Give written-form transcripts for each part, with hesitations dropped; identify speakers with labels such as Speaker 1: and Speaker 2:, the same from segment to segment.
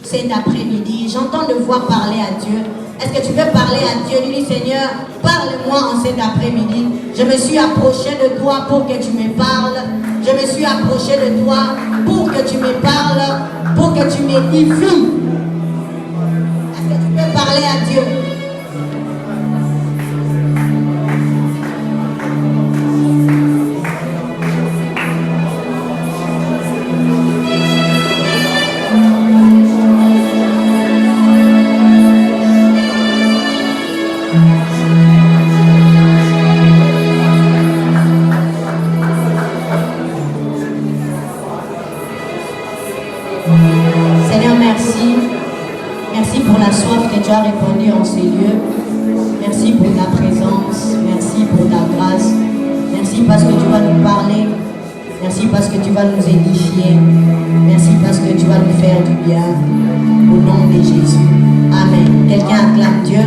Speaker 1: cet après-midi. J'entends de voix parler à Dieu. Est-ce que tu veux parler à Dieu? Lui dit, Seigneur, parle-moi en cet après-midi. Je me suis approché de toi pour que tu me parles. Je me suis approché de toi pour que tu me parles, pour que tu m'édifies. Est-ce que tu peux parler à Dieu? Seigneur, merci. Merci pour la soif que tu as répandue en ces lieux. Merci pour ta présence. Merci pour ta grâce. Merci parce que tu vas nous parler. Merci parce que tu vas nous édifier. Merci parce que tu vas nous faire du bien. Au nom de Jésus. Amen. Quelqu'un acclame Dieu.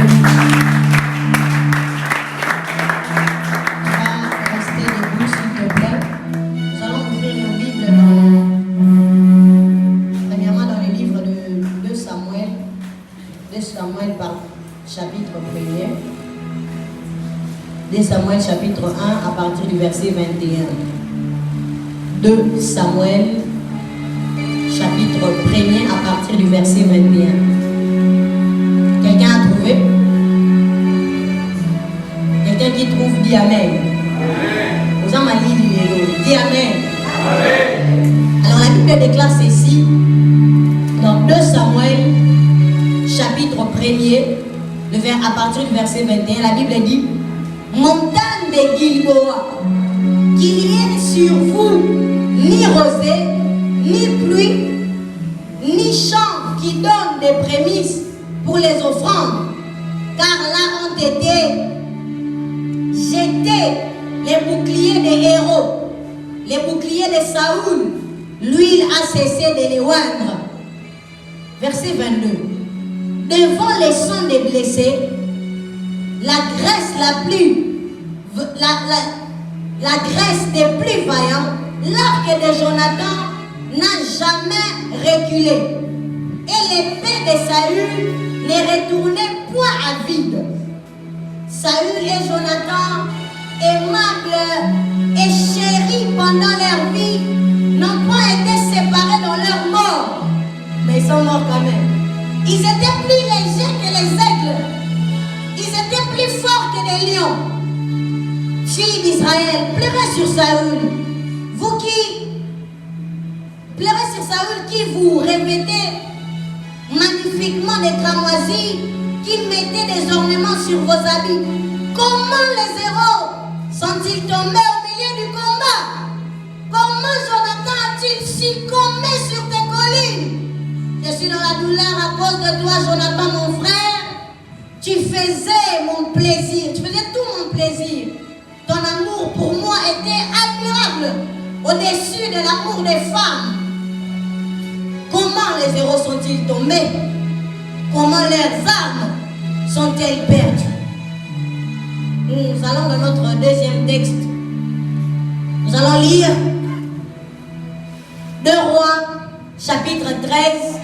Speaker 1: Samuel chapitre 1 à partir du verset 21. 2 Samuel chapitre 1er à partir du verset 21. Quelqu'un a trouvé? Quelqu'un qui trouve dit Amen. Vous en m'avez dit Amen. Alors la Bible déclare ceci dans 2 Samuel chapitre 1er à partir du verset 21. La Bible dit: montagne de Gilboa, qu'il n'y ait sur vous ni rosée, ni pluie, ni champ qui donne des prémices pour les offrandes, car là ont été jetés les boucliers des héros, les boucliers de Saoul, l'huile a cessé de les oindre. Verset 22. Devant les sangs des blessés, la graisse la graisse des plus vaillants, l'arc de Jonathan n'a jamais reculé. Et l'épée de Saül ne retournait point à vide. Saül et Jonathan, aimables et chéris pendant leur vie, n'ont pas été séparés dans leur mort. Mais ils sont morts quand même. Ils étaient plus légers que les aigles. Ils étaient plus forts que les lions. Filles d'Israël, pleurez sur Saül. Vous qui pleurez sur Saül, qui vous revêtez magnifiquement des cramoisis, qui mettez des ornements sur vos habits. Comment les héros sont-ils tombés au milieu du combat? Comment Jonathan a-t-il succombé sur tes collines? Je suis dans la douleur à cause de toi, Jonathan, mon frère. Tu faisais mon plaisir, tu faisais tout mon plaisir. Ton amour pour moi était admirable, au-dessus de l'amour des femmes. Comment les héros sont-ils tombés? Comment leurs armes sont-elles perdues? Nous allons dans notre deuxième texte. Nous allons lire 2 Rois, chapitre 13,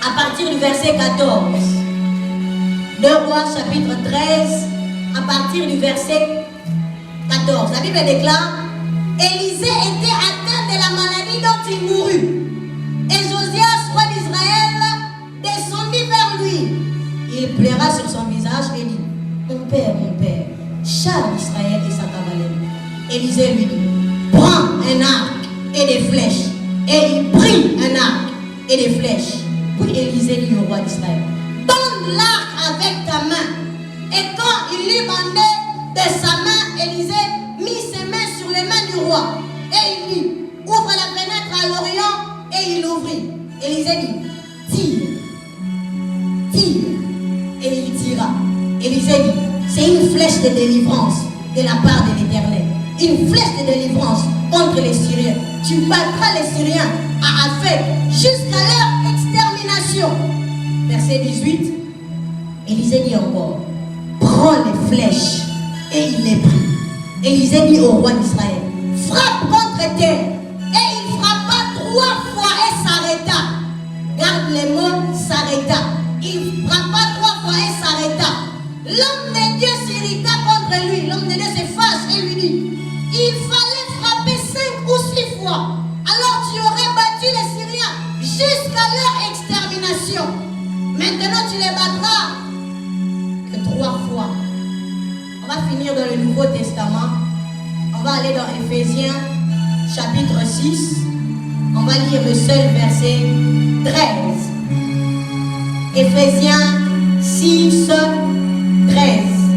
Speaker 1: à partir du verset 14. 2 Rois, chapitre 13, à partir du verset 14. La Bible déclare: Élisée était atteint de la maladie dont il mourut. Et Josias, roi d'Israël, descendit vers lui. Il pleura sur son visage et dit: mon père, char d'Israël et sa cavalerie. Élisée lui dit: prends un arc et des flèches. Et il prit un arc et des flèches. Puis Élisée dit au roi d'Israël: tends l'arc avec ta main. Et quand il l'eut bandé de sa main, Élisée mit ses mains sur les mains du roi. Et il dit: ouvre la fenêtre à l'Orient. Et il ouvrit. Élisée dit: tire. Et il tira. Élisée dit: c'est une flèche de délivrance de la part de l'Éternel. Une flèche de délivrance contre les Syriens. Tu battras les Syriens à Aphek jusqu'à leur extermination. Verset 18. Élisée dit encore: prends les flèches. Et il les prit. Élisée dit au roi d'Israël: frappe contre terre. Et il posséder ses fâche et lui dit, il fallait frapper 5 ou 6 fois. Alors tu aurais battu les Syriens jusqu'à leur extermination. Maintenant tu les battras que 3 fois. On va finir dans le Nouveau Testament. On va aller dans Éphésiens chapitre 6. On va lire le seul verset 13. Éphésiens 6, 13.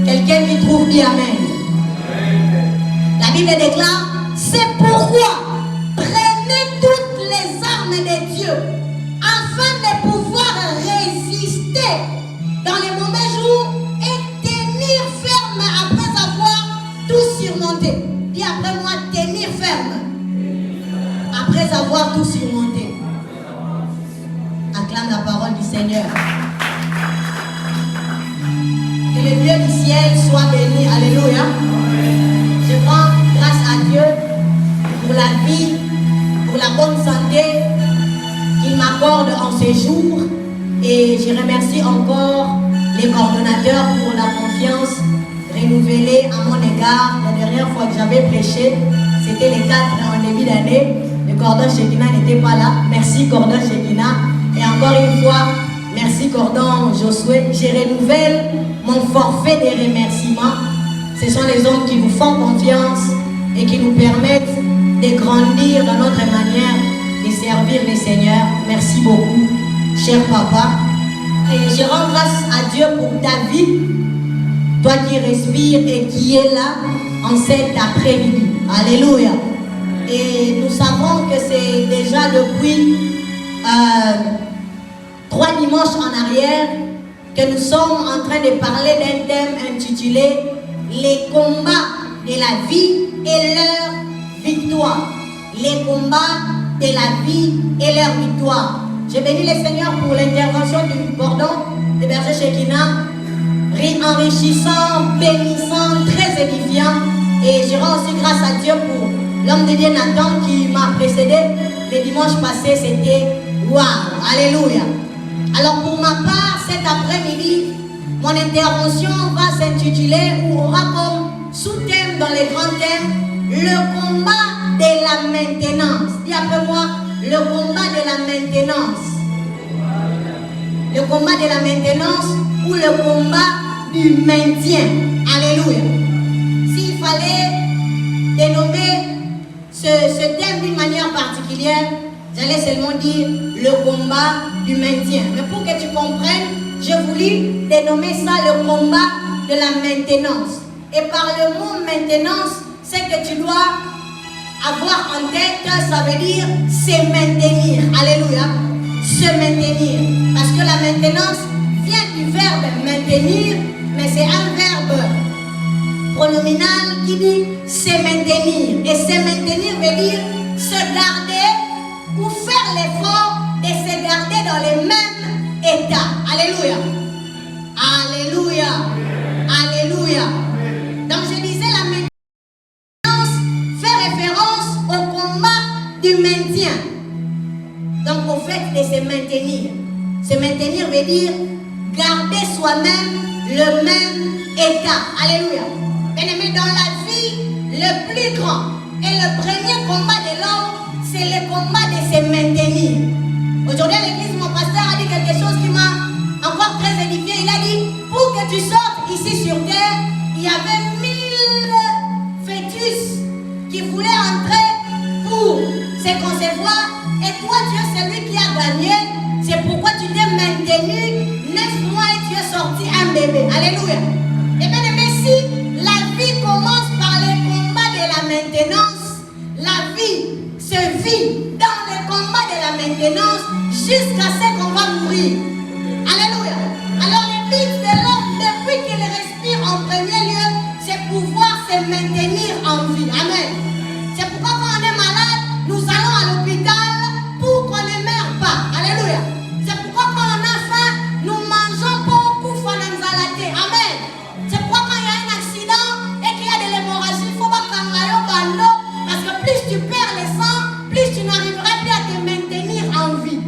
Speaker 1: Quelqu'un qui trouve dit Amen. La Bible déclare, c'est pourquoi prenez toutes les armes de Dieu afin de pouvoir résister dans les mauvais jours et tenir ferme après avoir tout surmonté. Dis après moi, tenir ferme après avoir tout surmonté. Acclame la parole du Seigneur. Que le Dieu du ciel soit béni. Alléluia. Je rends grâce à Dieu pour la vie, pour la bonne santé qu'il m'accorde en ces jours. Et je remercie encore les coordonnateurs pour la confiance renouvelée à mon égard. La dernière fois que j'avais prêché, c'était les 4 en début d'année. Le cordon Shekina n'était pas là. Merci cordon Shekina. Et encore une fois, merci cordon Josué. Je renouvelle mon forfait de remerciements. Ce sont les hommes qui nous font confiance et qui nous permettent de grandir dans notre manière de servir le Seigneur. Merci beaucoup, cher papa. Et je rends grâce à Dieu pour ta vie, toi qui respires et qui es là en cet après-midi. Alléluia. Et nous savons que c'est déjà depuis 3 dimanches en arrière que nous sommes en train de parler d'un thème intitulé les combats de la vie et leur victoire. Les combats de la vie et leur victoire. Je bénis le Seigneur pour l'intervention du cordon de berger Shekina, enrichissant, bénissant, très édifiant. Et je rends aussi grâce à Dieu pour l'homme de Dieu Nathan qui m'a précédé le dimanche passé. C'était waouh, alléluia. Alors pour ma part, cet après-midi, mon intervention va s'intituler ou aura comme sous-thème dans les grands thèmes le combat de la maintenance. Dis après moi, le combat de la maintenance. Le combat de la maintenance ou le combat du maintien. Alléluia. S'il fallait dénommer ce thème d'une manière particulière, j'allais seulement dire le combat du maintien. Mais pour que tu comprennes, j'ai voulu dénommer ça le combat de la maintenance. Et par le mot maintenance, c'est que tu dois avoir en tête, ça veut dire se maintenir. Alléluia. Se maintenir. Parce que la maintenance vient du verbe maintenir, mais c'est un verbe pronominal qui dit se maintenir. Et se maintenir veut dire se garder ou faire l'effort de se garder dans le même état. Alléluia. Alléluia. Alléluia. Donc je disais la maintenance fait référence au combat du maintien. Donc au fait de se maintenir. Se maintenir veut dire garder soi-même le même état. Alléluia. Bien-aimé, dans la vie, le plus grand et le premier combat de l'homme, c'est le combat de se maintenir. Aujourd'hui à l'église, mon pasteur a dit quelque chose qui m'a encore très édifié. Il a dit, pour que tu sortes ici sur terre, il y avait 1000 fœtus qui voulaient entrer pour se concevoir. Et toi, tu es celui qui a gagné. C'est pourquoi tu t'es maintenu 9 mois et tu es sorti un bébé. Alléluia. Et bien aimé, si la vie commence par le combat de la maintenance, la vie se vit dans le combat de la maintenance jusqu'à ce qu'on va mourir. Alléluia. Alors le but de l'homme, depuis qu'il respire en premier lieu, c'est pouvoir se maintenir en vie. Amen. C'est pourquoi quand on est malade, nous allons à l'hôpital pour qu'on ne meure pas. Alléluia. C'est pourquoi quand on a faim, nous mangeons beaucoup fananzalate. Amen. C'est pourquoi quand il y a un accident et qu'il y a de l'hémorragie, il faut pas qu'on aille au bando, parce que plus tu perds le sang, plus tu n'arriveras plus à te maintenir en vie.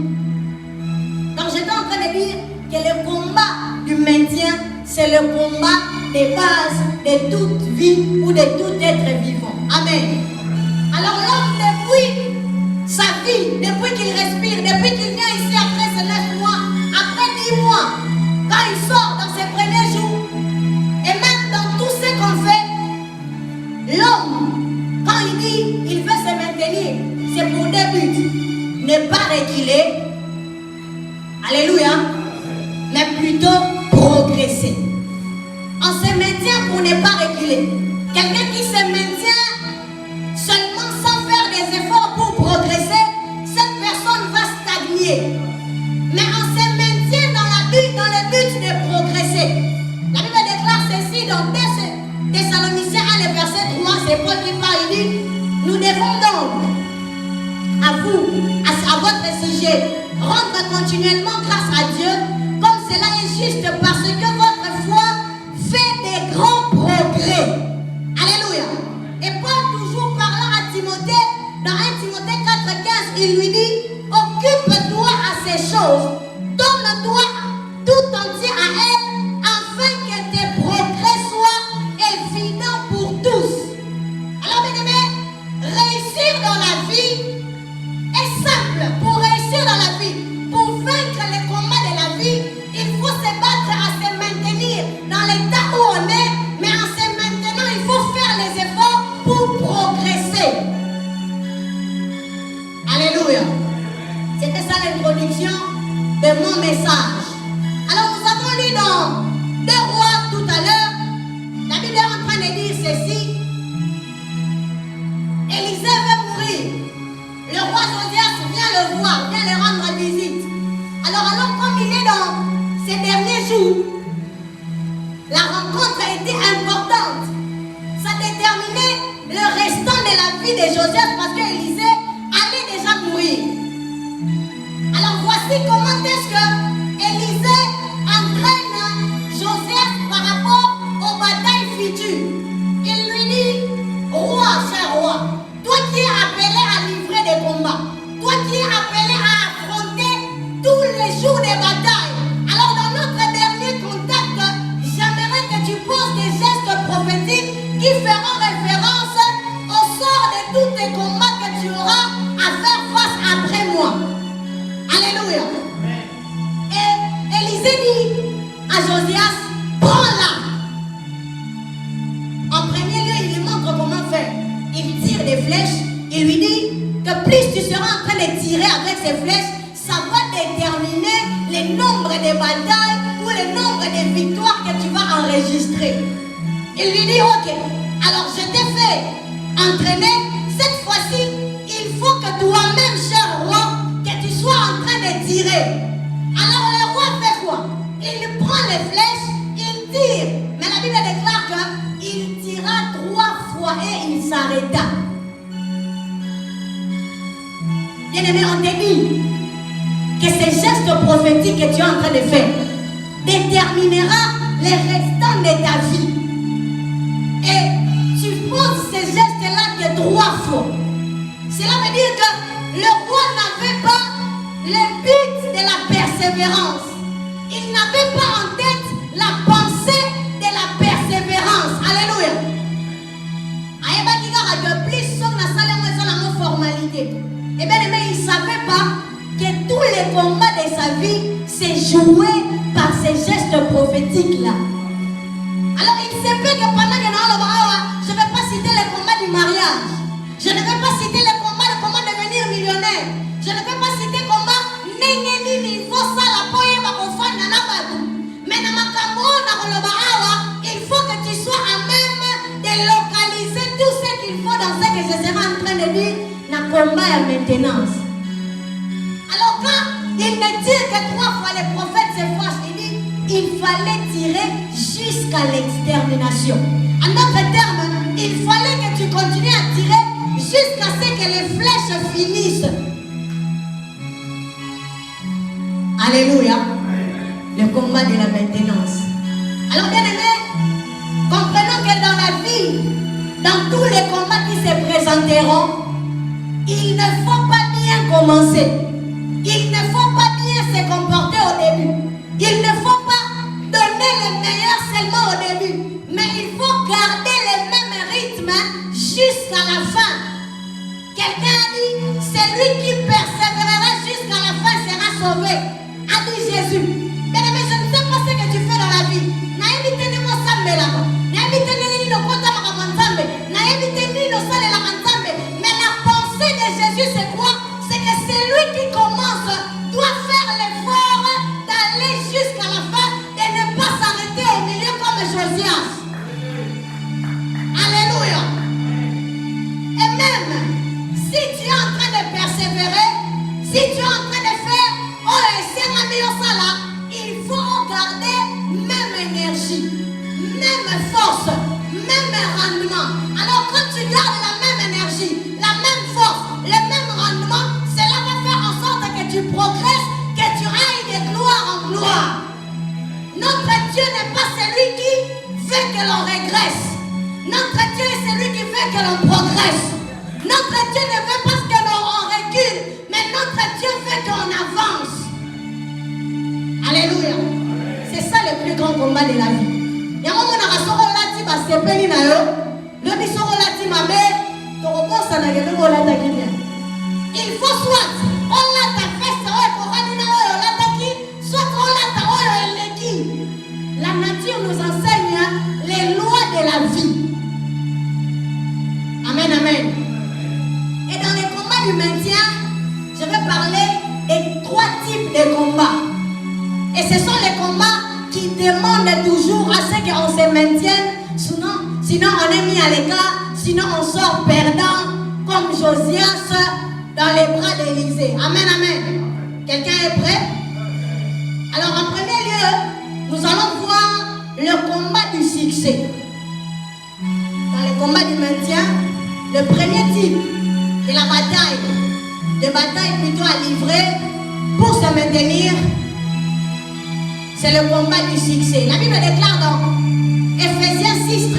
Speaker 1: Donc j'étais en train de dire que le combat du maintien, c'est le combat des bases de toute vie ou de tout être vivant. Amen. Alors l'homme, depuis sa vie, depuis qu'il respire, depuis qu'il vient ici après ces 9 mois, après 10 mois, quand il sort dans ses premiers jours, et même dans tout ce qu'on fait, l'homme, quand il dit il veut se maintenir, c'est pour 2 buts. Ne pas reculer, alléluia, mais plutôt progresser. On se maintient pour ne pas reculer. Quelqu'un qui se maintient seulement sans faire des efforts pour progresser, cette personne va stagner. Mais on se maintient dans le but de progresser. La Bible déclare ceci dans 2 Thessaloniciens 1, le verset 3, c'est Paul qui parle, il dit, nous devons donc à vous, à votre sujet, rendre continuellement grâce à Dieu, comme cela est juste parce que votre foi fait des grands progrès. Alléluia. Et Paul, toujours parlant à Timothée, dans 1 Timothée 4,15, il lui dit, occupe-toi à ces choses, donne-toi tout entier à elles, afin que tes progrès soient évidents pour tous. Alors, bien aimé, réussir dans la vie est simple. Pour réussir dans la vie, pour vaincre les combats de la vie, il faut se battre à se maintenir dans l'état où on est, mais en se maintenant, il faut faire les efforts pour progresser. Alléluia. C'était ça l'introduction de mon message. Alors nous avons lu dans 2 Rois tout à l'heure, la Bible est en train de dire ceci. Élisée veut mourir. Le roi Josias vient le voir, vient le rendre visite. Alors comme il est dans ces derniers jours, la rencontre a été importante. Ça déterminait le restant de la vie de Josias parce qu'Élisée allait déjà mourir. Alors voici comment est-ce que Élisée entraîne Josias par rapport aux batailles futures. Il lui dit, roi, cher roi, toi qui es appelé à livrer des combats, toi qui es appelé à affronter tous les jours des batailles. Alors dans notre dernier contact, j'aimerais que tu poses des gestes prophétiques qui feront référence au sort de tous tes combats que tu auras à faire face après moi. Alléluia. Et Élisée dit à Josias, prends-la. En premier lieu, il lui montre comment faire. Il tire des flèches. Il lui dit que plus tu seras en train de tirer avec ces flèches, ça va déterminer le nombre de batailles ou le nombre de victoires que tu vas enregistrer. Il lui dit, ok, alors je t'ai fait entraîner. Cette fois-ci, il faut que toi-même, cher roi, que tu sois en train de tirer. Alors le roi fait quoi? Il prend les flèches, il tire. Mais la Bible déclare qu'il tira 3 fois et il s'arrêta. Bien-aimé, on te dit que ces gestes prophétiques que tu es en train de faire déterminera les restants de ta vie. Et tu poses ces gestes-là que 3 fois. Cela veut dire que le roi n'avait pas le but de la persévérance. Il n'avait pas en tête la pensée de la persévérance. Alléluia. Formalité. Et bien aimé, il ne savait pas que tous les combats de sa vie s'est joué par ces gestes prophétiques-là. Alors il se peut que pendant que je ne vais pas citer les combats du mariage. Je ne vais pas citer les combats de comment devenir millionnaire. Je ne vais pas citer comment il faut ça la poye mais dans ma il faut que tu sois à même de localiser tout ce qu'il faut dans ce que je serai en train de dire dans le combat et la maintenance. Alors quand il ne tire que 3 fois, les prophètes se fâchent, il dit il fallait tirer jusqu'à l'extermination. En d'autres termes, il fallait que tu continues à tirer jusqu'à ce que les flèches finissent. Alléluia. Le combat de la maintenance. Alors bien aimé, comprenons que dans la vie, dans tous les combats qui se présenteront, il ne faut pas bien commencer. Il ne faut pas bien se comporter au début. Il ne faut pas donner le meilleur seulement au début. progresses, que tu ailles de gloire en gloire. Notre Dieu n'est pas celui qui veut que l'on régresse. Notre Dieu est celui qui veut que l'on progresse. Notre Dieu ne veut pas que l'on recule, mais notre Dieu veut qu'on avance. Alléluia. C'est ça le plus grand combat de la vie. Il faut soit on l'a ta fesse, soit on l'a ta oyo. La nature nous enseigne les lois de la vie. Amen, amen. Et dans les combats du maintien, je vais parler des 3 types de combats. Et ce sont les combats qui demandent toujours à ce qu'on se maintienne. Sinon on est mis à l'écart, sinon on sort perdant, comme Josias dans les bras d'Élisée. Amen, amen. Quelqu'un est prêt? Alors en premier lieu, nous allons voir le combat du succès. Dans les combats du maintien, le premier type de la bataille, de bataille plutôt à livrer pour se maintenir, c'est le combat du succès. La Bible déclare dans Ephésiens 6:13,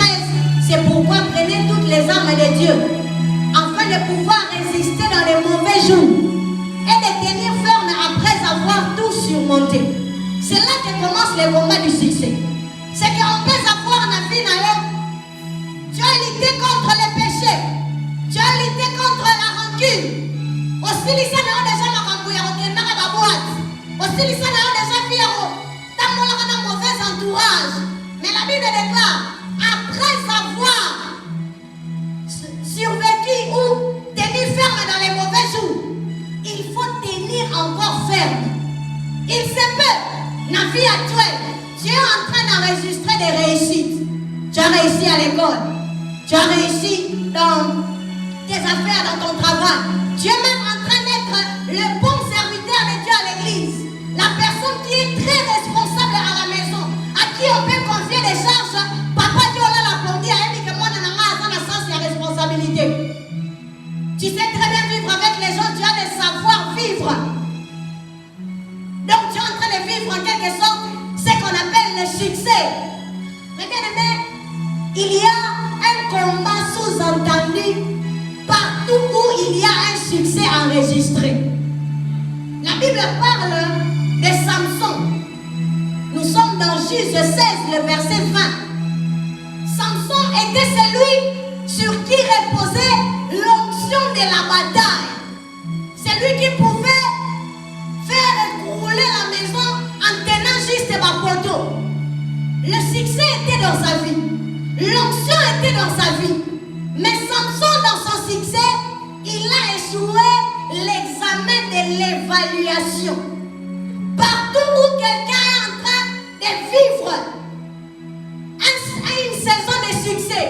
Speaker 1: c'est pourquoi prenez toutes les armes de Dieu, afin de pouvoir résister dans les mauvais jours et de tenir ferme après avoir tout surmonté. C'est là que commence le combat du succès. C'est qu'on peut avoir la vie dans. Tu as lutté contre les péchés, tu as lutté contre la rancune. Aussi, les gens ont déjà la boîte. Aussi, les gens ont déjà fait un mauvais entourage. Mais la Bible déclare, après avoir survécu ou tenu ferme dans les mauvais jours, il faut tenir encore ferme. Il se peut, dans la vie actuelle, tu es en train d'enregistrer des réussites. Tu as réussi à l'école, tu as réussi dans tes affaires, dans ton travail. Tu es même en train d'être le bon serviteur de Dieu à l'église. La personne qui est très responsable à la maison, à qui on peut confier des charges. Papa Dieu l'a l'applaudi à elle que moi je n'ai pas le sens de la responsabilité. Tu sais très bien vivre avec les gens, tu as le savoir vivre. Donc tu es en train de vivre en quelque sorte ce qu'on appelle le succès. Mais bien aimé, il y a un combat sous-entendu partout où il y a un succès enregistré. La Bible parle de Samson. Nous sommes dans Juge 16, le verset 20. Samson était celui sur qui reposait l'onction de la bataille. Celui qui pouvait faire rouler la maison en tenant juste ma poteau. Le succès était dans sa vie. L'onction était dans sa vie. Mais Samson, dans son succès, il a échoué l'examen de l'évaluation. Partout où quelqu'un est en train de vivre une saison de succès,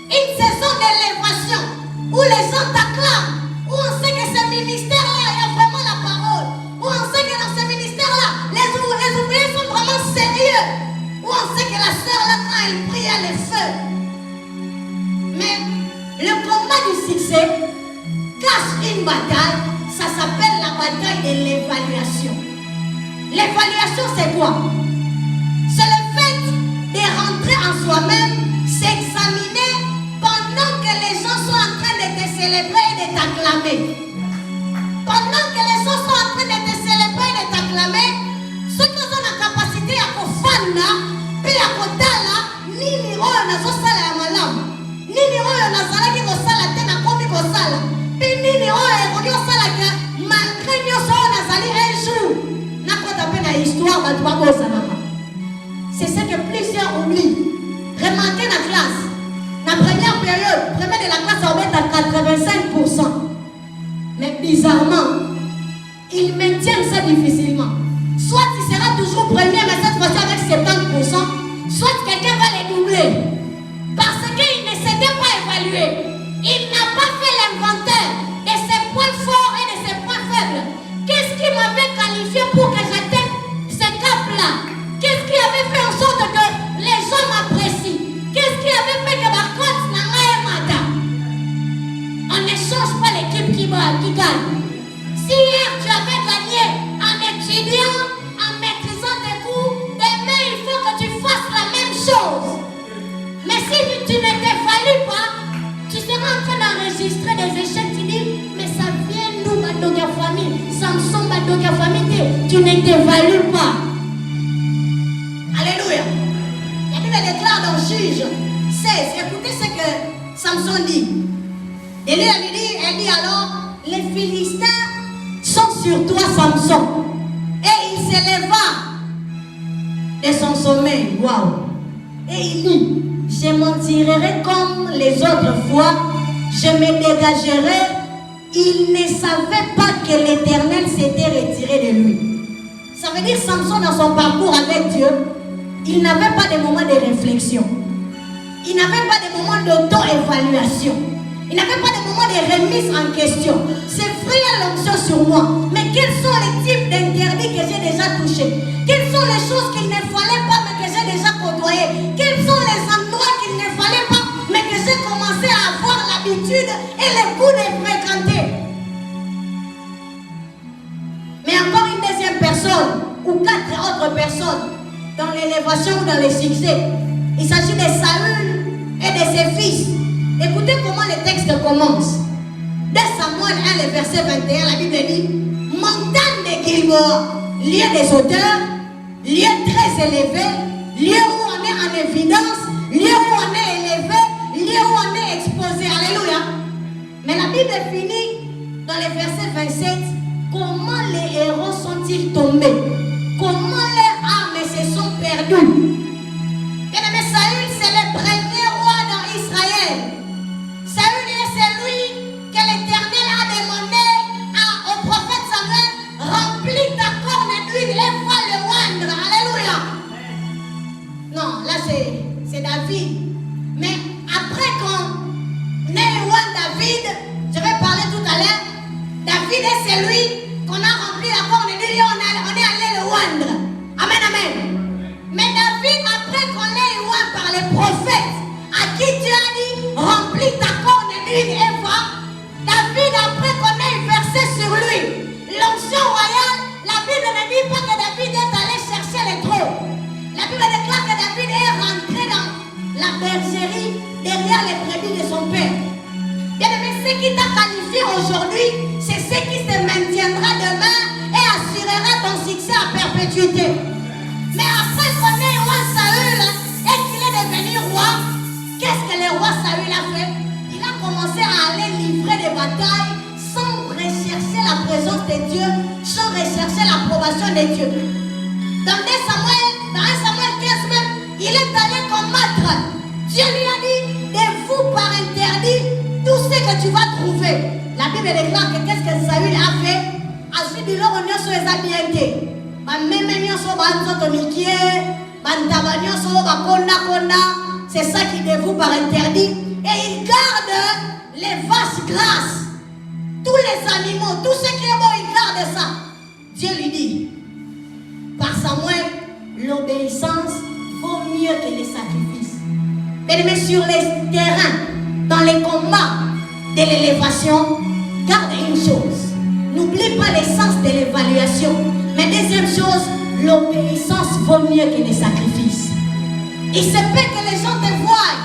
Speaker 1: une saison d'élévation, où les gens t'acclament, où on sait que ce ministère-là, il y a vraiment la parole, où on sait que dans ce ministère-là, les ouvriers sont vraiment sérieux, où on sait que la sœur, là, quand elle prie, elle est feu. Mais le combat du succès cache une bataille, ça s'appelle la bataille de l'évaluation. L'évaluation, c'est quoi? C'est le fait de rentrer en soi-même, s'examiner pendant que les gens sont en train de te célébrer et de t'acclamer. Pendant que les gens sont en train de te célébrer et de t'acclamer, ceux qui ont la capacité à faire puis à kotala, nini oyo nazosala ya malamu, nini oyo nazalaki kosala te nakomi kosala, puis nini oyo ekoki kosalaka malgré nyonso oyo nazali un jour nakota mpe na histoire bato bakosanaka. C'est ce que plusieurs oublient. Remarquez la classe. La première période, première de la classe, on met à 85%. Mais bizarrement, ils maintiennent ça difficilement. Soit tu seras toujours premier, mais cette fois-ci avec 70%, soit quelqu'un va les doubler. Parce qu'il ne s'était pas évalué. Il n'a pas fait l'inventaire de ses points forts et de ses points faibles. Qu'est-ce qui m'avait qualifié pour que j'atteigne ce cap-là? Qu'est-ce qui avait fait en sorte que les gens m'apprécient? Qu'est-ce qui avait fait que ma cote n'a pas matin? On ne change pas l'équipe qui gagne. Si hier tu avais gagné tu ne t'évalues pas. Alléluia. La Bible déclare dans Juge 16, écoutez ce que Samson dit. Et lui, elle dit alors, les Philistins sont sur toi, Samson. Et il s'éleva de son sommeil. Waouh. Et il dit, je m'en tirerai comme les autres fois, je me dégagerai. Il ne savait pas que l'Éternel s'était retiré de lui. Ça veut dire Samson dans son parcours avec Dieu, il n'avait pas de moment de réflexion. Il n'avait pas de moment d'auto-évaluation. Il n'avait pas de moment de remise en question. C'est vrai l'onction sur moi. Mais quels sont les types d'interdits que j'ai déjà touchés? Quelles sont les choses qu'il ne fallait pas mais que j'ai déjà côtoyées? Quels sont les endroits qu'il ne fallait pas mais que j'ai commencé à avoir l'habitude et le goût de fréquenter? Mais encore une deuxième personne ou 4 autres personnes dans l'élévation ou dans le succès. Il s'agit de Saül et de ses fils. Écoutez comment le texte commence. Dès Samuel 1, le verset 21, la Bible dit, montagne de Gilboa, lieu des auteurs, lieu très élevé, lieu où on est en évidence, lieu où on est élevé, lieu où on est exposé. Alléluia. Mais la Bible finit dans le verset 27, comment les héros sont-ils tombés? Comment les armes se sont perdues? Bien-aimé, Saül, c'est le premier roi dans Israël. Saül est celui que l'Éternel a demandé au prophète Samuel, remplis ta corne d'huile et va le oindre. Alléluia. Non, là c'est David. Mais après qu'on ait oint David, je vais parler tout à l'heure, David est celui qu'on a rempli la corne d'huile et on est allé le oindre. Amen, amen. Mais David, après qu'on l'ait oint par les prophètes, à qui Dieu a dit, remplis ta corne d'huile et va, David, après qu'on ait versé sur lui l'onction royale, la Bible ne dit pas que David est allé chercher les trônes. La Bible déclare que David est rentré dans la bergerie derrière les brebis de son père. Bien aimé, ce qui t'a qualifié aujourd'hui, c'est ce qui te maintiendra demain et assurera ton succès à perpétuité. Mais après qu'on ait roi Saül et qu'il est devenu roi, qu'est-ce que le roi Saül a fait? Il a commencé à aller livrer des batailles sans rechercher la présence de Dieu, sans rechercher l'approbation de Dieu. Dans 1 Samuel 15 même, il est allé combattre. Dieu lui a dit, de vous par interdit, tout ce que tu vas trouver. La Bible déclare que qu'est-ce que Saül a fait? Ensuite, il a revenu sur les habiletés. C'est ça qui dévoue par interdit. Et il garde les vaches grasses, tous les animaux, tout ce qui est bon, il garde ça. Dieu lui dit, par Samuel, l'obéissance vaut mieux que les sacrifices. Mais sur les terrains, dans les combats de l'élévation, garde une chose. N'oublie pas l'essence de l'évaluation. Mais deuxième chose, l'obéissance vaut mieux que les sacrifices. Il se peut que les gens te voient,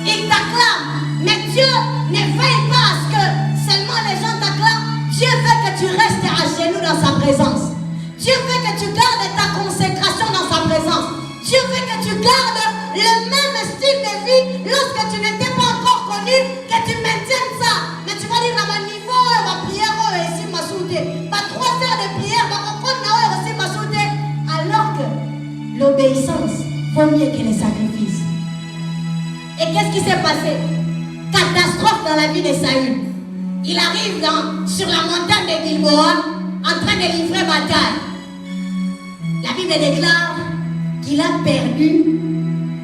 Speaker 1: ils t'acclament, mais Dieu ne veille pas à ce que seulement les gens t'acclament. Dieu veut que tu restes à genoux dans sa présence. Dieu veut que tu gardes ta consécration dans sa présence. Dieu veut que tu gardes le même style de vie lorsque tu n'étais pas encore connu, que tu maintiennes ça. Mais tu vas dire à mon niveau, ma prière, ici m'a sauté. Ma 3 heures de prière, ma rencontre, aussi m'a sauté. Alors que l'obéissance vaut mieux que les sacrifices. Et qu'est-ce qui s'est passé? Catastrophe dans la vie de Saül. Il arrive sur la montagne de Gilboa en train de livrer bataille. La Bible déclare qu'il a perdu,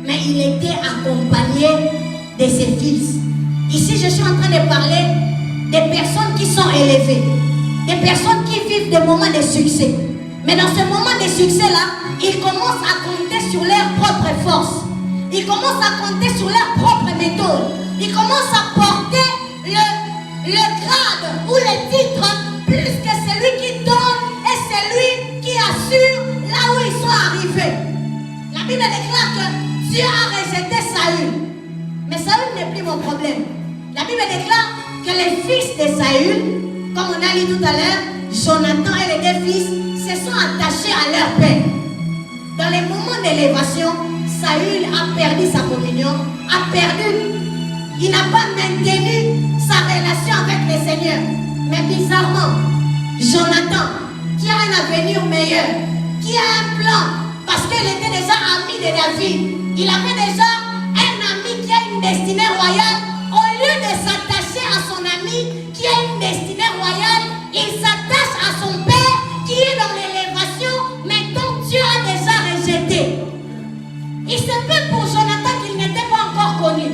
Speaker 1: mais il était accompagné de ses fils. Ici, je suis en train de parler des personnes qui sont élevées, des personnes qui vivent des moments de succès. Mais dans ce moment de succès-là, ils commencent à compter sur leurs propres forces. Ils commencent à compter sur leurs propres méthodes. Ils commencent à porter le grade ou le titre plus que celui qui donne et celui qui assure là où ils sont arrivés. La Bible déclare que Dieu a rejeté Saül. Mais Saül n'est plus mon problème. La Bible déclare que les fils de Saül, comme on a lu tout à l'heure, Jonathan et les 2 fils, se sont attachés à leur père. Dans les moments d'élévation, Saül a perdu sa communion, a perdu. Il n'a pas maintenu sa relation avec le Seigneur. Mais bizarrement, Jonathan, qui a un avenir meilleur, qui a un plan, parce qu'il était déjà ami de David, il avait déjà un ami qui a une destinée royale. Au lieu de s'attacher à son ami qui a une destinée royale, il s'attache à son père qui est dans l'élévation, mais dont Dieu a déjà rejeté. Il se fait pour Jonathan qu'il n'était pas encore connu.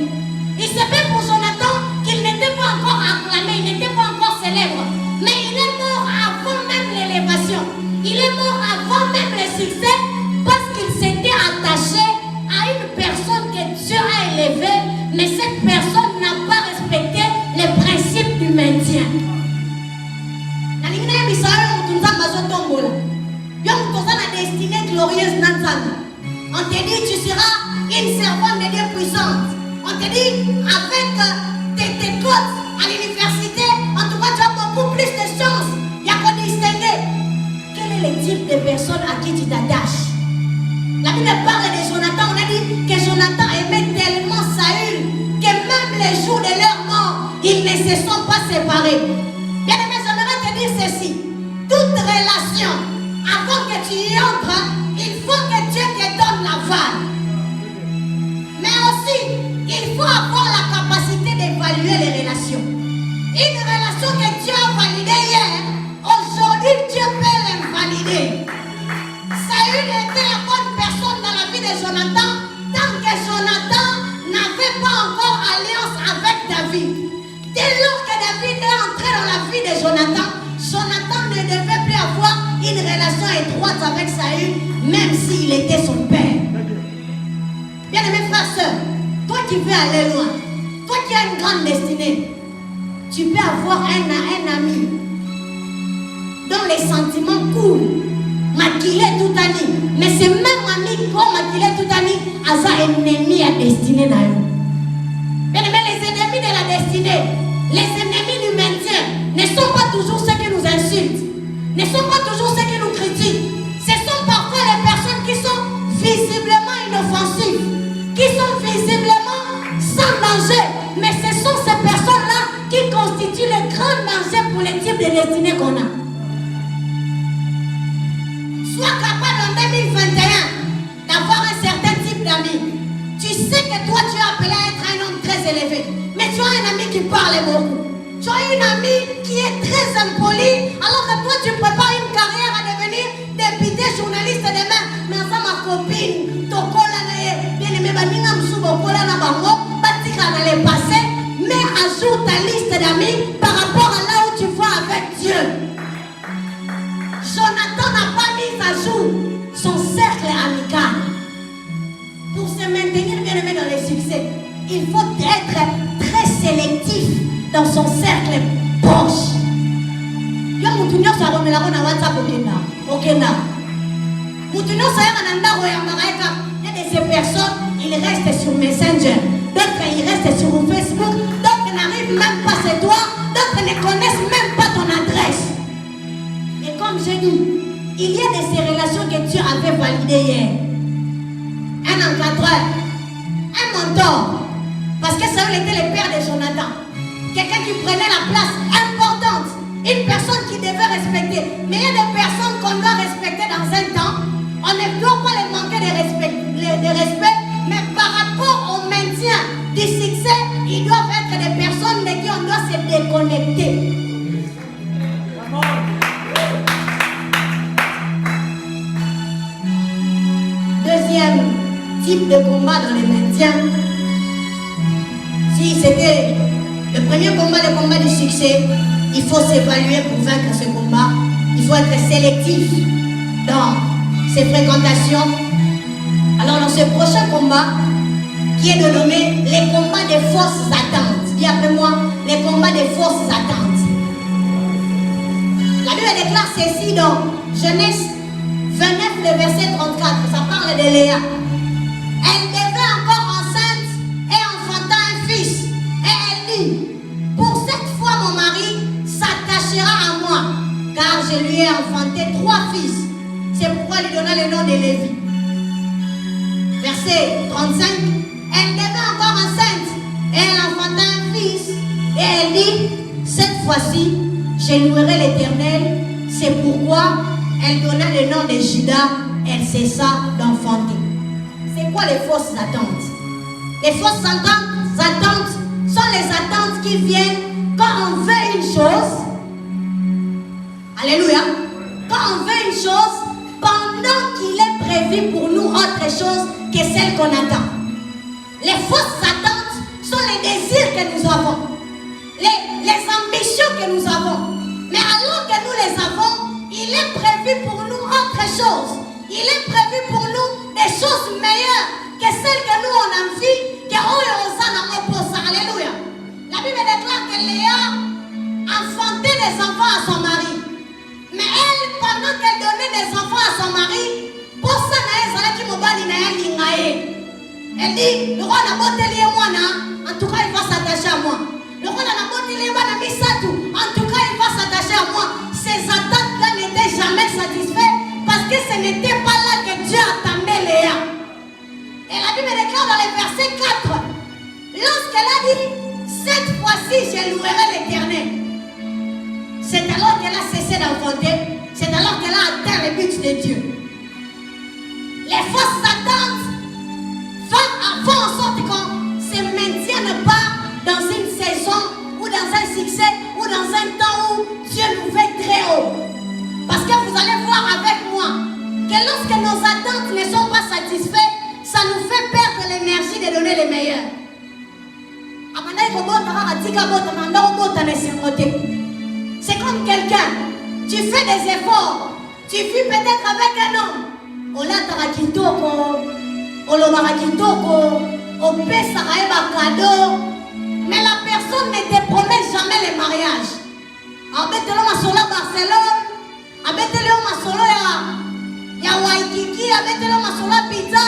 Speaker 1: Il se fait pour Jonathan qu'il n'était pas encore acclamé, il n'était pas encore célèbre. Mais il est mort avant même l'élévation. Il est mort avant même le succès parce qu'il s'était attaché à une personne que Dieu a élevée, mais cette personne n'a pas respecté les principes du maintien. Destinée glorieuse. On te dit tu seras une servante de Dieu puissante. On te dit avec tes cotes à l'université, en tout cas tu as beaucoup plus de chance. Il y a qu'on distinguer. Quel est le type de personne à qui tu t'attaches? La Bible parle de Jonathan. On a dit que Jonathan aimait tellement Saül que même les jours de leur mort, ils ne se sont pas séparés. Bien aimé, j'aimerais te dire ceci. Toute relation, avant que tu y entres, il faut que Dieu te donne l'aval. Mais aussi, il faut avoir la capacité d'évaluer les relations. Une relation que Dieu a validée hier, aujourd'hui Dieu peut l'invalider. Saül était la bonne personne dans la vie de Jonathan tant que Jonathan n'avait pas encore alliance avec David. Dès lors que David est entré dans la vie de Jonathan, Jonathan ne devait plus avoir une relation étroite avec Saül, même s'il était son père. Bien aimés frères et sœurs, toi qui veux aller loin, toi qui as une grande destinée, tu peux avoir un ami dont les sentiments coulent, maquillé tout année. Mais ce même ami qui a maquillé tout année a un ennemi à destinée. Bien aimés, les ennemis de la destinée, les ennemis du maintien ne sont pas toujours ceux qui nous insultent, ne sont pas toujours ceux qui nous critiquent. Ce sont parfois les personnes qui sont visiblement inoffensives, qui sont visiblement sans danger. Mais ce sont ces personnes-là qui constituent le grand danger pour les types de destinée qu'on a. Sois capable en 2021 d'avoir un certain type d'amis. Tu sais que toi tu es appelé à être un homme très élevé, mais tu as un ami qui parle beaucoup. Tu as une amie qui est très impolie, alors que toi tu prépares une carrière à devenir député, journaliste demain. Mais ça, ma copine, Tokola, bien aimé, Baninga Msubokola, Nabango, Batika, dans les passés, mais ajoute ta liste d'amis par rapport à là où tu vas avec Dieu. Jonathan n'a pas mis à jour son cercle amical. Pour se maintenir bien aimé dans les succès, il faut être très sélectif dans son cercle proche. Il y a de ces personnes, ils restent sur Messenger, d'autres ils restent sur Facebook, d'autres n'arrivent même pas chez toi, d'autres ne connaissent même pas ton adresse. Et comme j'ai dit, il y a de ces relations que Dieu avait validées hier. Un encadreur, un mentor, parce que Saül était le père de Jonathan. Quelqu'un qui prenait la place importante, une personne qui devait respecter. Mais il y a des personnes qu'on doit respecter dans un temps. On ne doit pas les manquer de respect, mais par rapport au maintien du succès, ils doivent être des personnes de qui on doit se déconnecter. Deuxième type de combat dans les maintiens. Si c'était le premier combat, le combat du succès, il faut s'évaluer pour vaincre ce combat. Il faut être sélectif dans ses fréquentations. Alors dans ce prochain combat, qui est dénommé les combats des fausses attentes. Dis après moi, les combats des fausses attentes. La Bible déclare ceci dans Genèse 29, le verset 34. Ça parle de Léa. Elle devait encore enceinte et enfanta un fils. Et elle dit, pour cette fois mon mari s'attachera à moi, car je lui ai enfanté 3 fils. C'est pourquoi il donna le nom de Lévi. Verset 35. Elle devint encore enceinte et elle enfanta un fils. Et elle dit, cette fois-ci, je louerai l'Éternel. C'est pourquoi elle donna le nom de Judas. Elle cessa d'enfanter. C'est quoi les fausses attentes? Les fausses attentes sont les attentes qui viennent quand on veut une chose. Alléluia. Quand on veut une chose, pendant qu'il est prévu pour nous autre chose que celle qu'on attend. Les fausses attentes sont les désirs que nous avons, les ambitions que nous avons. Mais alors que nous les avons, il est prévu pour nous autre chose. Il est prévu pour nous des choses meilleures que celles que nous on a envie, que Alléluia. La Bible déclare que Léa enfantait des enfants à son mari. Mais elle, pendant qu'elle donnait des enfants à son mari, elle dit, le roi n'a pas télé moi, en tout cas il va s'attacher à moi. Le roi n'a pas télé moi, en tout cas il va s'attacher à moi. Ces attentes-là n'étaient jamais satisfaites parce que ce n'était pas là que Dieu attendait Léa. Et la Bible déclare dans le verset 4, lorsqu'elle a dit, cette fois-ci je louerai l'Éternel. C'est alors qu'elle a cessé d'enfanter, c'est alors qu'elle a atteint le but de Dieu. Les fausses attentes font en sorte qu'on ne se maintienne pas dans une saison ou dans un succès ou dans un temps où Dieu nous fait très haut. Parce que vous allez voir avec moi que lorsque nos attentes ne sont pas satisfaites, ça nous fait perdre l'énergie de donner les meilleurs. C'est comme quelqu'un, tu fais des efforts, tu vis peut-être avec un homme. Olatara kitoko, olobara kitoko, opesaka eba cadeau, mais la personne ne te promet jamais le mariage. Abetelo masolo Barcelone, abetelo masolo ya Waikiki, abetelo masolo pizza,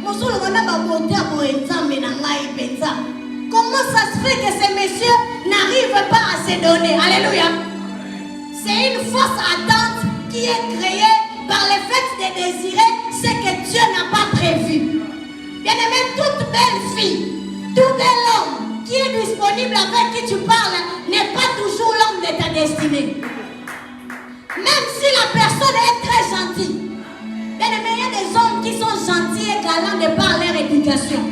Speaker 1: mosolo wana ba bonté a boenzambe na ngai penza. Comment ça se fait que ces messieurs n'arrivent pas à se donner? Alléluia. C'est une fausse attente qui est créée par le fait de désirer ce que Dieu n'a pas prévu. Bien-aimé, toute belle fille, tout bel homme qui est disponible avec qui tu parles n'est pas toujours l'homme de ta destinée. Même si la personne est très gentille. Bien-aimé, il y a des hommes qui sont gentils et galants de par leur éducation.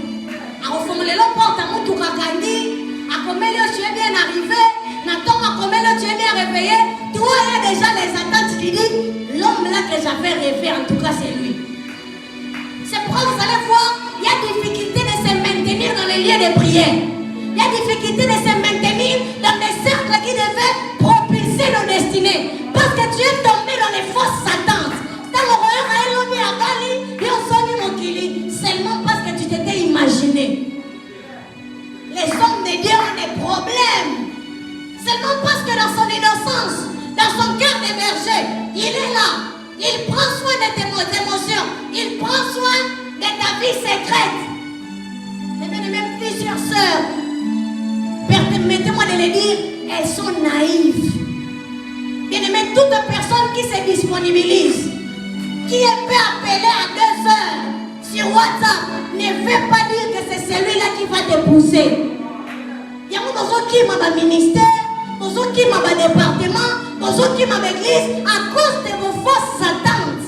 Speaker 1: À Ofomelelo porte à Moutoukakandi, à Komelio tu es bien arrivé, Nathan à Komelio tu es bien réveillé. Toi, il y a déjà les attentes qui disent, l'homme là que j'avais rêvé, en tout cas c'est lui. C'est pourquoi vous allez voir, il y a difficulté de se maintenir dans les lieux de prière. Il y a difficulté de se maintenir dans des cercles qui devaient propulser nos destinées. Parce que tu es tombé dans les fausses attentes. Seulement parce que tu t'étais imaginé. Les hommes de Dieu ont des problèmes. Seulement parce que dans son innocence, dans son cœur de berger, il est là. Il prend soin de tes émotions. Il prend soin de ta vie secrète. Mais même plusieurs sœurs, permettez-moi de le dire, elles sont naïves. Bien-aimé, toute personne qui se disponibilise, qui peut appeler à 2 heures sur WhatsApp, ne veut pas dire que c'est celui-là qui va te pousser. Il y a des qui m'a ministère, des qui m'a département, des qui m'a église à cause de vos fausses attentes.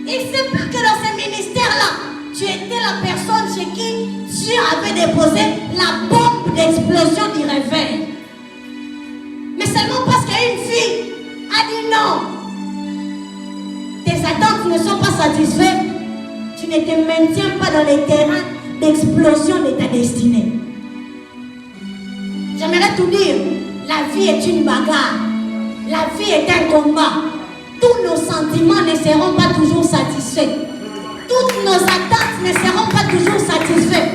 Speaker 1: Il se peut que dans ce ministère-là, tu étais la personne chez qui Dieu avait déposé la bombe d'explosion du réveil. Mais seulement parce qu'une fille a dit non, tes attentes ne sont pas satisfaites, tu ne te maintiens pas dans les terrains d'explosion de ta destinée. J'aimerais tout dire, la vie est une bagarre, la vie est un combat. Tous nos sentiments ne seront pas toujours satisfaits. Toutes nos attentes ne seront pas toujours satisfaites.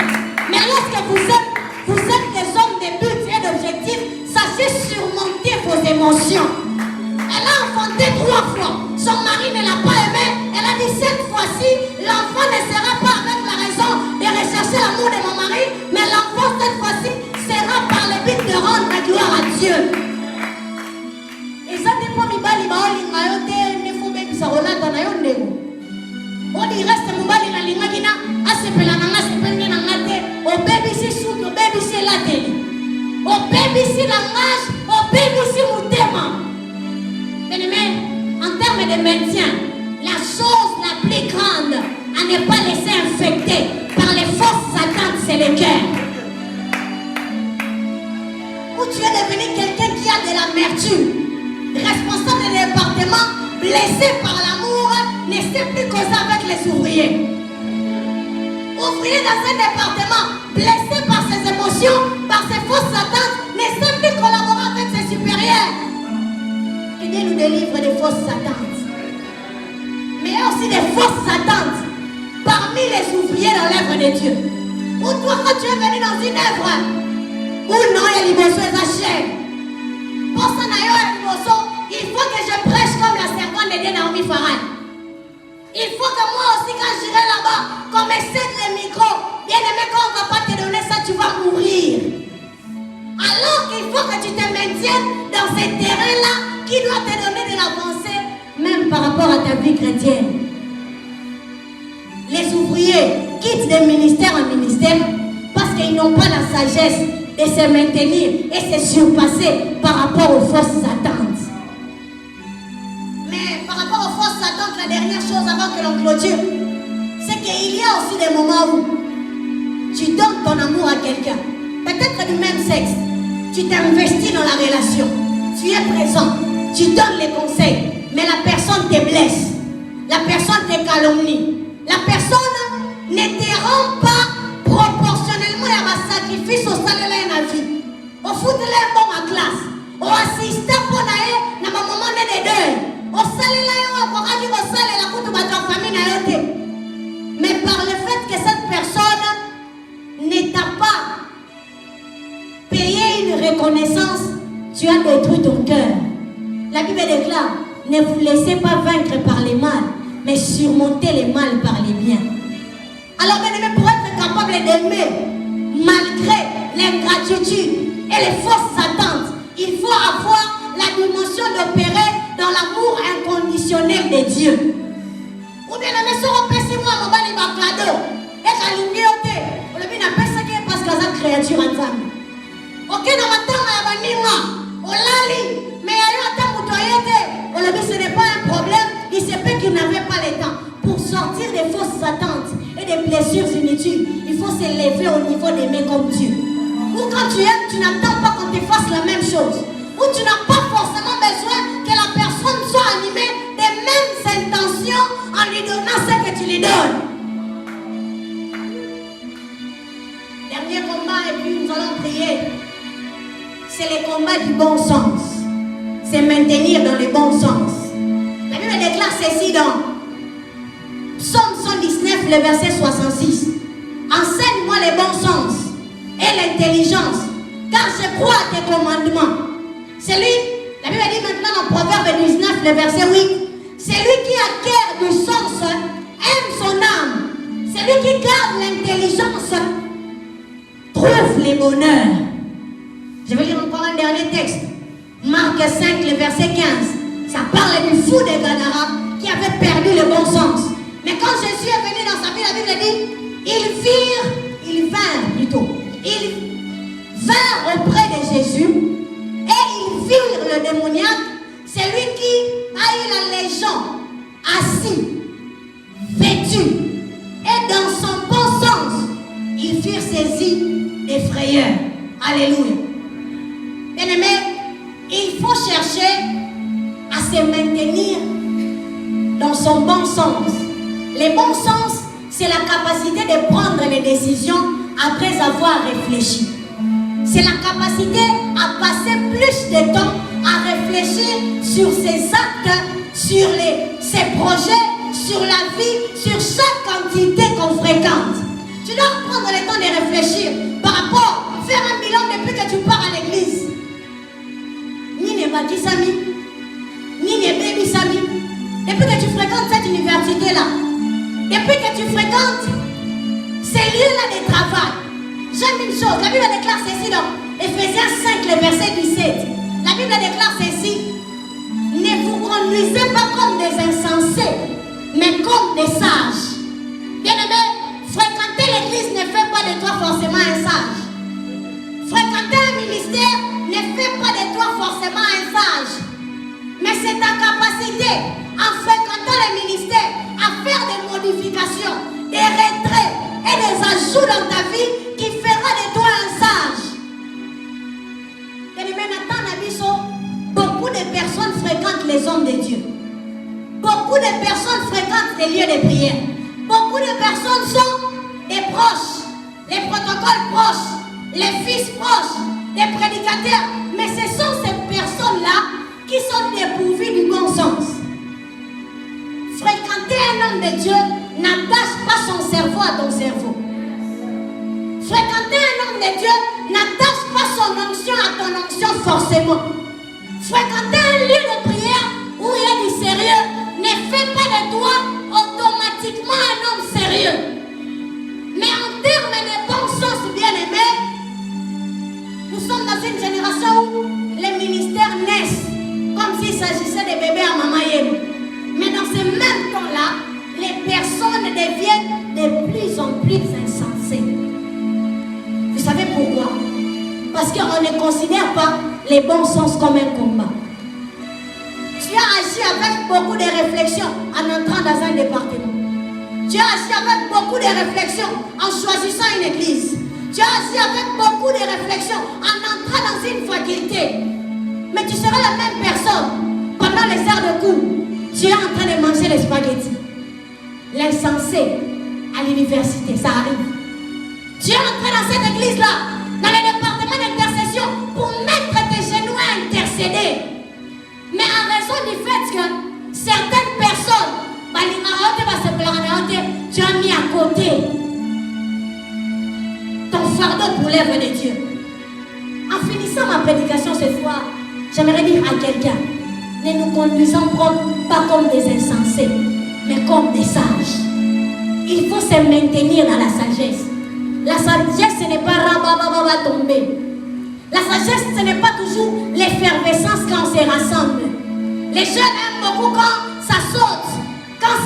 Speaker 1: Mais lorsque vous êtes des hommes de but et d'objectifs, sachez surmonter vos émotions. Elle a enfanté 3 fois. Son mari ne l'a pas aimé. Elle a dit cette fois-ci, l'enfant ne sera pas avec la raison de rechercher l'amour de mon mari, mais l'enfant cette fois-ci sera par le but de rendre la gloire à Dieu. Et ça dépend de na yo ndeko. Odi reste mobali na lingaki na asepela na nga sepenge na nga te. Obebisi suki, obebisi lateli. Obebisi langage, obebisi mutema. Bien-aimé, en termes de maintien, la chose la plus grande à ne pas laisser infecter par les fausses attentes, c'est le cœur. Où tu es devenu quelqu'un qui a de l'amertume, responsable du département, blessé par l'amour, ne sait plus causer avec les ouvriers. Ouvrier dans un département, blessé par ses émotions, par ses fausses attentes, ne sait plus collaborer avec ses supérieurs. Que Dieu nous délivre des fausses attentes. Mais il y a aussi des fausses attentes parmi les ouvriers dans l'œuvre de Dieu. Ou toi, quand tu es venu dans une œuvre, ou non, il y a l'immotion et sa chair. Pour ça, il faut que je prêche comme la servante de Dieu Naomi Farad. Il faut que moi aussi, quand j'irai là-bas, qu'on me cède le micro. Bien aimé, quand on ne va pas te donner ça, tu vas mourir. Alors qu'il faut que tu te maintiennes dans ces terrains-là qui doivent te donner de l'avancée, même par rapport à ta vie chrétienne. Les ouvriers quittent de ministère en ministère parce qu'ils n'ont pas la sagesse de se maintenir et se surpasser par rapport aux fausses attentes. Mais par rapport aux fausses attentes, la dernière chose avant que l'on clôture, c'est qu'il y a aussi des moments où tu donnes ton amour à quelqu'un, peut-être du même sexe, tu t'investis dans la relation, tu es présent, tu donnes les conseils, mais la personne te blesse, la personne te calomnie, la personne ne te rend pas proportionnellement à un sacrifice au salaire de la vie. Au foot, de l'air bon en classe, au assistant pour aller dans le moment de deuil, au salaire au salaire la coûte de ta famille. Mais par le fait que cette personne ne t'a pas payé une reconnaissance, tu as détruit ton cœur. La Bible déclare, ne vous laissez pas vaincre par les mal, mais surmonter les mal par les biens. Alors, bien aimé, pour être capable d'aimer, malgré l'ingratitude et les fausses attentes, il faut avoir la dimension d'opérer dans l'amour inconditionnel de Dieu. Ou bien aimé, si on peut moi, on va aller à cadeau. Et quand on dit, on appelle ça parce que c'est une créature ensemble. Ok, dans ma tête, on l'a mais ce n'est pas un problème. Il se peut qu'il n'avait pas le temps. Pour sortir des fausses attentes et des blessures inutiles, il faut s'élever au niveau d'aimer comme Dieu. Ou quand tu aimes, tu n'attends pas qu'on te fasse la même chose. Ou tu n'as pas forcément besoin que la personne soit animée des mêmes intentions en lui donnant ce que tu lui donnes. Dernier combat et puis nous allons prier. C'est le combat du bon sens. C'est maintenir dans le bon sens. La Bible déclare ceci dans Psaume 119, le verset 66. Enseigne-moi le bon sens et l'intelligence, car je crois à tes commandements. La Bible dit maintenant dans Proverbe 19, le verset 8. Celui qui acquiert du sens aime son âme. Celui qui garde l'intelligence trouve le bonheur. Je vais lire encore un dernier texte. Marc 5, le verset 15. Ça parle du fou de Gadara qui avait perdu le bon sens. Mais quand Jésus est venu dans sa vie, la Bible dit, ils vinrent auprès de Jésus et ils virent le démoniaque, celui qui a eu la légion, assis, vêtu, et dans son bon sens, ils furent saisis des frayeurs. Alléluia. Bien-aimés, il faut chercher à se maintenir dans son bon sens. Le bon sens, c'est la capacité de prendre les décisions après avoir réfléchi. C'est la capacité à passer plus de temps à réfléchir sur ses actes, sur ses projets, sur la vie, sur chaque entité qu'on fréquente. Tu dois prendre le temps de réfléchir par rapport à faire un bilan depuis que tu pars à l'église. Ni ne bâti Sami, ni ne baby Sami. Depuis que tu fréquentes cette université-là, depuis que tu fréquentes ces lieux-là de travail, j'aime une chose. La Bible déclare ceci dans Ephésiens 5, le verset 17. La Bible déclare ceci. Ne vous conduisez pas comme des insensés, mais comme des sages. Bien-aimé, fréquenter l'église ne fait pas de toi forcément un sage. Fréquenter un ministère ne fait pas de toi forcément un sage. Mais c'est ta capacité, en fréquentant le ministère, à faire des modifications, des retraits et des ajouts dans ta vie qui fera de toi un sage. Et maintenant, beaucoup de personnes fréquentent les hommes de Dieu. Beaucoup de personnes fréquentent les lieux de prière. Beaucoup de personnes sont des proches, les protocoles proches, les fils proches, des prédicateurs. Mais ce sont ces personnes-là qui sont dépourvues du bon sens. Fréquenter un homme de Dieu n'attache pas son cerveau à ton cerveau. Fréquenter un homme de Dieu n'attache pas son onction à ton onction forcément. Fréquenter un lieu de prière où il y a du sérieux ne fait pas de toi automatiquement un homme sérieux. Mais en termes de bon sens, bien-aimé, nous sommes dans une génération où les ministères naissent comme s'il s'agissait de bébés à maman Yem. Mais dans ce même temps-là, les personnes deviennent de plus en plus insensées. Vous savez pourquoi? Parce qu'on ne considère pas les bons sens comme un combat. Tu as agi avec beaucoup de réflexion en entrant dans un département. Tu as agi avec beaucoup de réflexion en choisissant une église. Tu as agi avec beaucoup de réflexion en entrant dans une faculté. Mais tu seras la même personne pendant les heures de cours. Tu es en train de manger les spaghettis. L'insensé à l'université, ça arrive. Tu es entré dans cette église-là, dans le département d'intercession, pour mettre tes genoux à intercéder. Mais en raison du fait que certaines personnes, tu as mis à côté ton fardeau pour l'œuvre de Dieu. En finissant ma prédication ce soir, j'aimerais dire à quelqu'un, ne nous conduisons pas comme des insensés, mais comme des sages. Il faut se maintenir dans la sagesse. La sagesse, ce n'est pas rabababa tomber. La sagesse, ce n'est pas toujours l'effervescence quand on se rassemble. Les jeunes aiment beaucoup quand ça saute, quand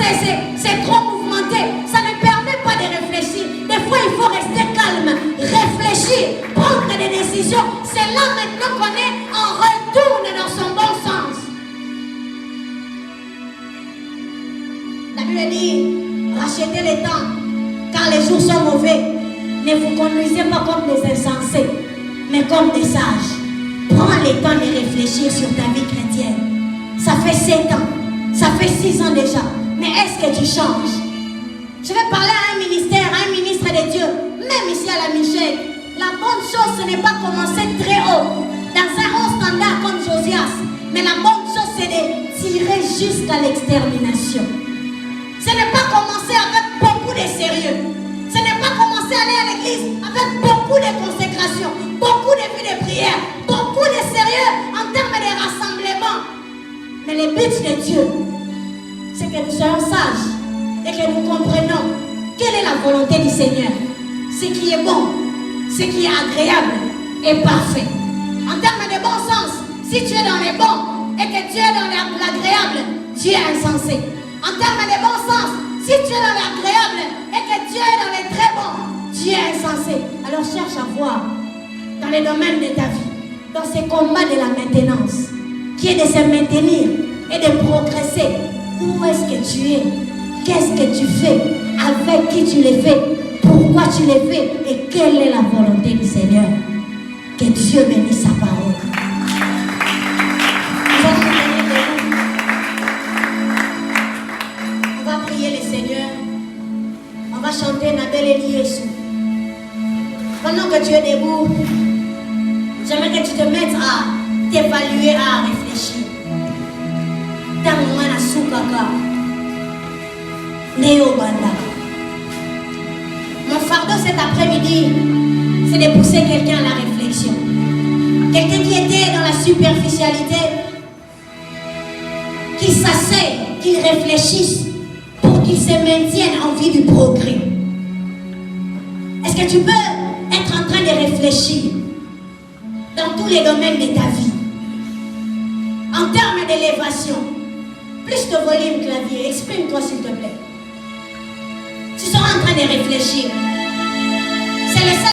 Speaker 1: c'est trop mouvementé. Ça ne permet pas de réfléchir. Des fois, il faut rester calme, réfléchir, prendre des décisions. C'est là maintenant qu'on est en retourne dans son bon sens. La Bible dit, rachetez le temps, car les jours sont mauvais. Ne vous conduisez pas comme des insensés, mais comme des sages. Prends le temps de réfléchir sur ta vie chrétienne. Ça fait 7 ans, ça fait 6 ans déjà. Mais est-ce que tu changes? Je vais parler à un ministère, à un ministre de Dieu, même ici à la Michel. La bonne chose, ce n'est pas commencer très haut, dans un haut standard comme Josias. Mais la bonne chose, c'est de tirer jusqu'à l'extermination. Ce n'est pas commencer avec beaucoup de sérieux. Ce n'est pas commencer à aller à l'église avec beaucoup de consécration, beaucoup de vie de prière, beaucoup de sérieux en termes de rassemblement. Mais le but de Dieu, c'est que nous soyons sages et que nous comprenions quelle est la volonté du Seigneur. Ce qui est bon, ce qui est agréable et parfait. En termes de bon sens, si tu es dans les bons et que tu es dans l'agréable, tu es insensé. En termes de bon sens, si tu es dans l'agréable et que tu es dans les très bons, tu es insensé. Alors cherche à voir dans les domaines de ta vie, dans ces combats de la maintenance, qui est de se maintenir et de progresser. Où est-ce que tu es? Qu'est-ce que tu fais? Avec qui tu le fais? Pourquoi tu le fais? Et quelle est la volonté du Seigneur? Que Dieu bénisse sa parole. On va prier le Seigneur. On va chanter Nabel et Jésus. Pendant que tu es debout, j'aimerais que tu te mettes à t'évaluer, à réfléchir. Mon fardeau cet après-midi, c'est de pousser quelqu'un à la réflexion. Quelqu'un qui était dans la superficialité, qui s'asseye, qui réfléchisse pour qu'il se maintienne en vie du progrès. Est-ce que tu peux être en train de réfléchir dans tous les domaines de ta vie, en termes d'élévation, Plus de volume, clavier. Exprime-toi, s'il te plaît. Tu seras en train de réfléchir. C'est le